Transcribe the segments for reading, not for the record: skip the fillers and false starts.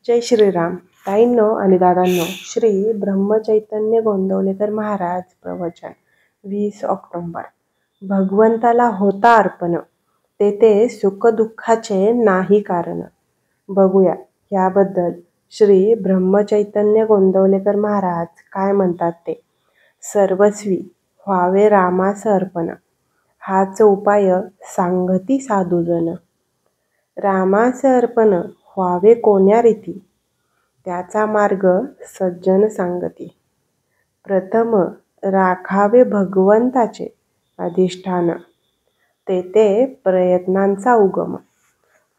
जय श्रीराम. ताईंनो आणि दादांनो, श्री ब्रह्मचैतन्य गोंदवलेकर महाराज प्रवचन 20 ऑक्टोबर. भगवंताला होता अर्पण, तेथे सुखदुःखाचे नाही कारण. बघूया याबद्दल श्री ब्रह्मचैतन्य गोंदवलेकर महाराज काय म्हणतात ते. सर्वस्वी व्हावे रामास अर्पण, हाच उपाय सांगती साधूजन. रामास अर्पण व्हावे कोण्या रीती, त्याचा मार्ग सज्जन सांगती. प्रथम राखावे भगवंताचे अधिष्ठान, तेथे प्रयत्नांचा उगम.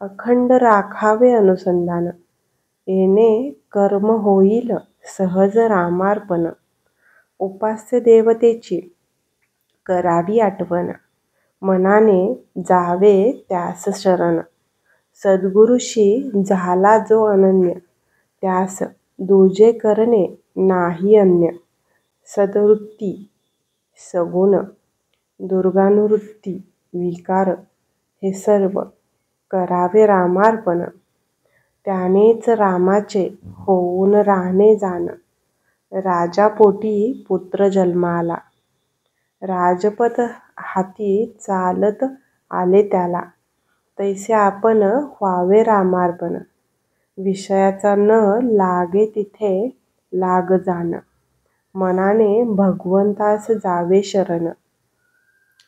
अखंड राखावे अनुसंधान, येणे कर्म होईल सहज रामार्पण. उपास्य देवतेची करावी आठवण, मनाने जावे त्यास शरण. सद्गुरुशी झाला जो अनन्य, त्यास दुजे करणे नाही अन्य. सद्वृत्ती सगुण, दुर्गानुवृत्ती विकार, हे सर्व करावे रामार्पण. त्यानेच रामाचे होऊन राहणे जाण. राजापोटी पुत्र जन्माला, राजपद हाती चालत आले त्याला. तैसे आपण व्हावे रामार्पण, विषयाचा न लागे तिथे लाग जाण. मनाने भगवंतास जावे शरण,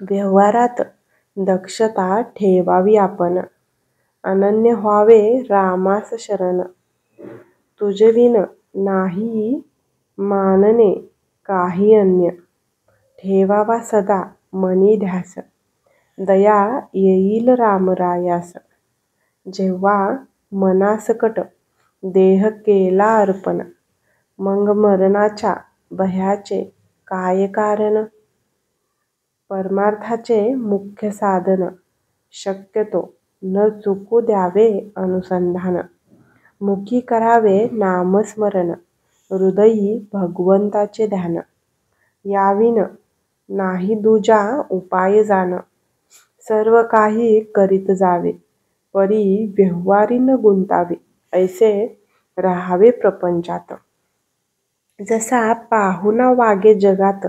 व्यवहारात दक्षता ठेवावी आपण. अनन्य व्हावे रामास शरण, तुझविन नाही मानणे काही अन्य. ठेवावा सदा मनी ध्यास, दया येईल रामरायास. जेव्हा मनासकट देह केला अर्पण, मग मरणाच्या भयाचे काय कारण. परमार्थाचे मुख्य साधन, शक्यतो न चुकू द्यावे अनुसंधान. मुखी करावे नामस्मरण, हृदयी भगवंताचे ध्यान. याविन नाही दुजा उपाय जाण. सर्व काही करीत जावे, परी व्यवहारी न गुंतावे. ऐसे राहावे प्रपंचात, जसा पाहुणा वागे जगात.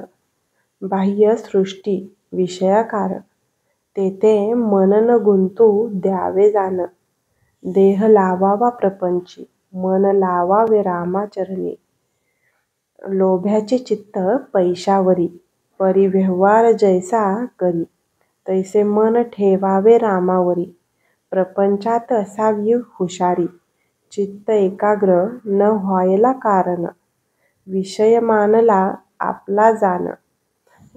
बाह्य सृष्टी विषयाकार, तेथे मन न गुंतू द्यावे जाण. देह लावावा प्रपंची, मन लावावे रामाचरणी. लोभ्याचे चित्त पैशावरी, परी व्यवहार जैसा करी. तैसे मन ठेवावे रामावरी, प्रपंचात असावी हुशारी. चित्त एकाग्र न व्हायला कारण, विषय मानला आपला जाण.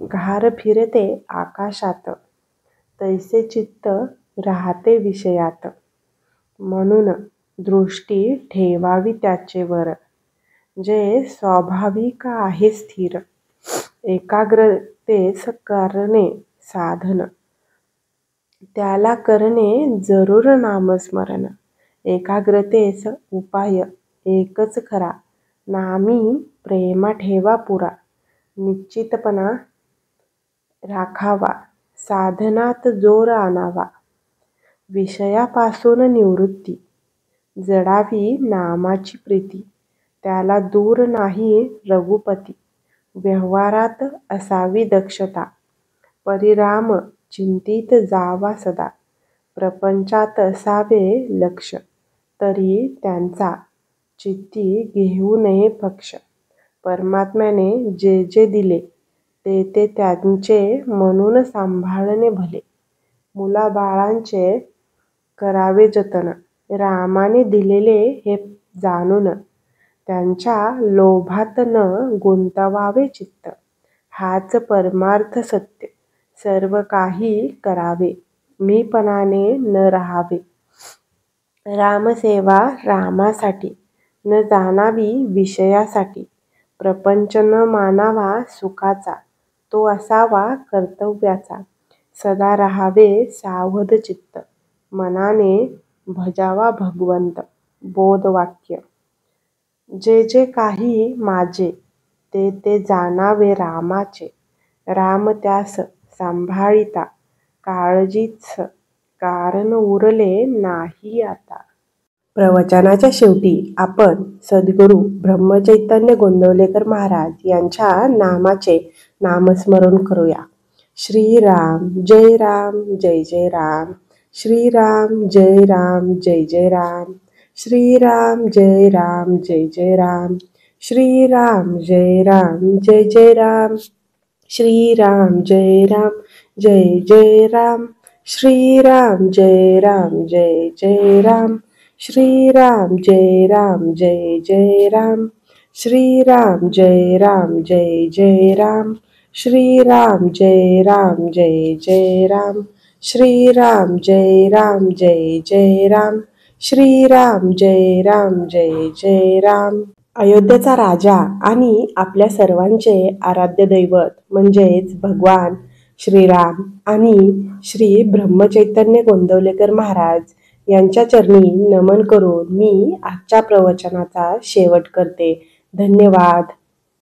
घार फिरते आकाशात, तैसे चित्त राहते विषयात. म्हणून दृष्टी ठेवावी त्याचे वर, जे स्वाभाविक आहे स्थिर. एकाग्रतेस करणे साधन, त्याला करणे जरूर नामस्मरण. एकाग्रतेस उपाय एकच खरा, नामी प्रेमा ठेवा पुरा. निश्चितपणा राखावा, साधनात जोर आणावा. विषयापासून निवृत्ती, जडावी नामाची प्रीती. त्याला दूर नाही रघुपती, व्यवहारात असावी दक्षता. परिराम चिंतित जावा सदा, प्रपंचात असावे लक्ष. तरी त्यांचा चित्ती घेऊ नये पक्ष. परमात्म्याने जे जे दिले, ते ते त्यांचे म्हणून सांभाळणे भले. मुलाबाळांचे करावे जतन, रामाने दिलेले हे जाणून. त्यांच्या लोभात न गुंतवावे चित्त, हाच परमार्थ सत्य. सर्व काही करावे, मीपणाने न राहावे. रामसेवा रामासाठी, न जाणावी विषयासाठी. प्रपंच न मानावा सुखाचा, तो असावा कर्तव्याचा. सदा राहावे सावध चित्त, मनाने भजावा भगवंत. बोधवाक्य, जे जे काही माझे, ते ते जाणावे रामाचे. राम त्यास सांभाळिता, काळजीच कारण उरले नाही आता. प्रवचनाच्या शेवटी आपण सद्गुरू ब्रह्मचैतन्य गोंदवलेकर महाराज यांच्या नामाचे नामस्मरण करूया. श्रीराम जय राम जय जय राम. श्रीराम जय राम जय जय राम. श्रीराम जय राम जय जय राम. श्रीराम जय राम जय जय राम. श्रीराम जय राम जय जय राम. श्रीराम जय राम जय जय राम. श्रीराम जय राम जय जय राम. श्रीराम जय राम जय जय राम. श्रीराम जय राम जय जय राम. श्रीराम जय राम जय जय राम. श्रीराम जय राम जय जय राम. अयोध्येचा राजा आणि आपल्या सर्वांचे आराध्य दैवत म्हणजेच भगवान श्रीराम आणि श्री ब्रह्मचैतन्य गोंदवलेकर महाराज यांच्या चरणी नमन करून मी आजच्या प्रवचनाचा शेवट करते. धन्यवाद.